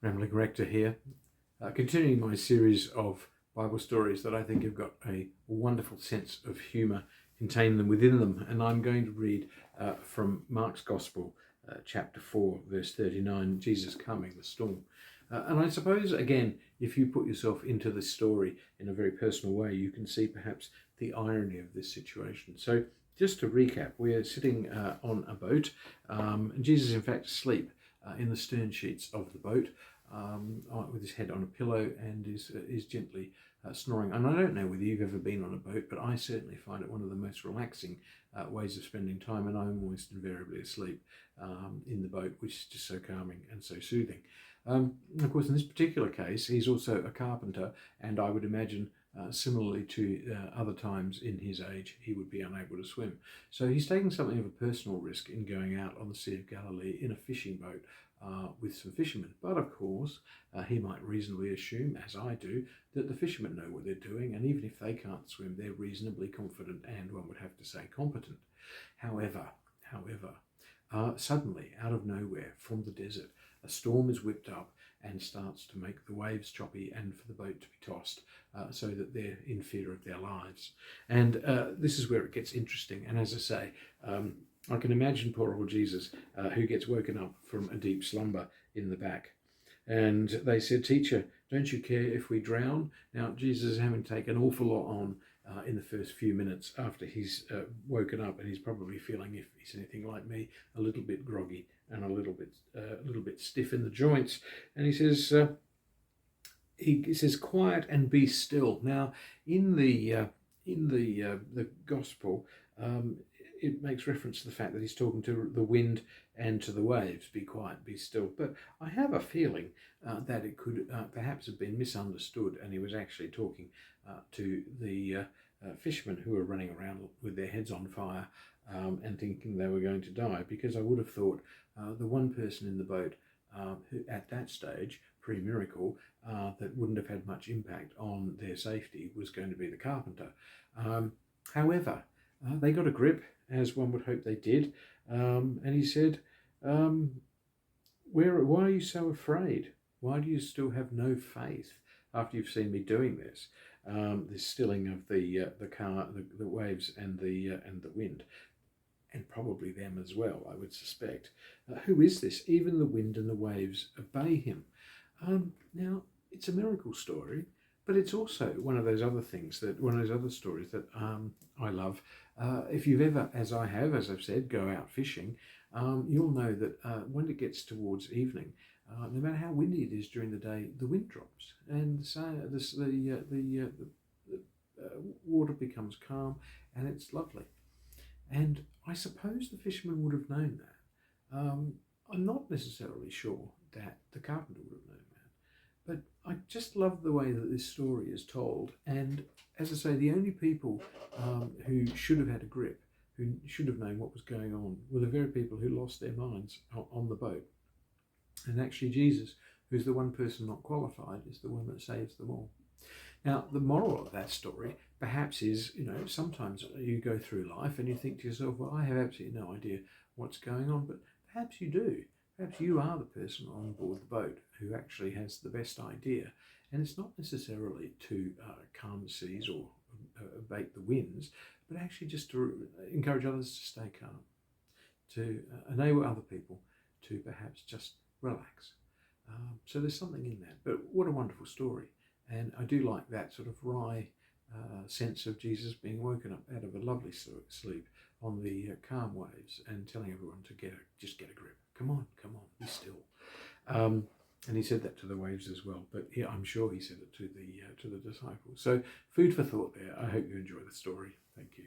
Rambling Rector here, continuing my series of Bible stories that I think have got a wonderful sense of humour contained within them. And I'm going to read from Mark's Gospel, chapter 4, verse 39, Jesus calming the storm. And I suppose, again, if you put yourself into this story in a very personal way, you can see perhaps the irony of this situation. So just to recap, we are sitting on a boat, and Jesus, in fact, asleep in the stern sheets of the boat, with his head on a pillow, and is gently snoring. And I don't know whether you've ever been on a boat, but I certainly find it one of the most relaxing ways of spending time, and I'm almost invariably asleep in the boat, which is just so calming and so soothing. Of course, in this particular case, he's also a carpenter, and I would imagine similarly to other times in his age, he would be unable to swim. So he's taking something of a personal risk in going out on the Sea of Galilee in a fishing boat with some fishermen. But of course, he might reasonably assume, as I do, that the fishermen know what they're doing, and even if they can't swim, they're reasonably confident and, one would have to say, competent. However, suddenly, out of nowhere, from the desert, a storm is whipped up and starts to make the waves choppy and for the boat to be tossed, so that they're in fear of their lives. And this is where it gets interesting. And as I say, I can imagine poor old Jesus, who gets woken up from a deep slumber in the back. And they said, "Teacher, don't you care if we drown?" Now, Jesus is having to take an awful lot on in the first few minutes after he's woken up, and he's probably feeling, if he's anything like me, a little bit groggy and a little bit stiff in the joints. And he says, "Quiet and be still." Now, in the gospel, it makes reference to the fact that he's talking to the wind and to the waves. Be quiet, be still. But I have a feeling that it could perhaps have been misunderstood, and he was actually talking to the fishermen who were running around with their heads on fire and thinking they were going to die, because I would have thought the one person in the boat who at that stage, pre-miracle, that wouldn't have had much impact on their safety was going to be the carpenter. However, they got a grip, as one would hope they did, and he said, why are you so afraid? Why do you still have no faith after you've seen me doing this? This stilling of the waves and the wind, and probably them as well, I would suspect. Who is this? Even the wind and the waves obey him. Now, it's a miracle story, but it's also one of those other stories that I love. If you've ever, as I have, as I've said, go out fishing, you'll know that when it gets towards evening, no matter how windy it is during the day, the wind drops, and so the water becomes calm, and it's lovely. And I suppose the fishermen would have known that. I'm not necessarily sure that the carpenter would have known that. But I just love the way that this story is told. And as I say, the only people who should have had a grip, who should have known what was going on, were the very people who lost their minds on the boat. And actually Jesus, who's the one person not qualified, is the one that saves them all. Now, the moral of that story perhaps is, sometimes you go through life and you think to yourself, well, I have absolutely no idea what's going on, but perhaps you do. Perhaps you are the person on board the boat who actually has the best idea. And it's not necessarily to calm the seas or abate the winds, but actually just to encourage others to stay calm, to enable other people to perhaps just relax. So there's something in that. But what a wonderful story. And I do like that sort of wry sense of Jesus being woken up out of a lovely sleep on the calm waves and telling everyone to just get a grip. Come on, be still. And he said that to the waves as well. But yeah, I'm sure he said it to the disciples. So food for thought there. I hope you enjoy the story. Thank you.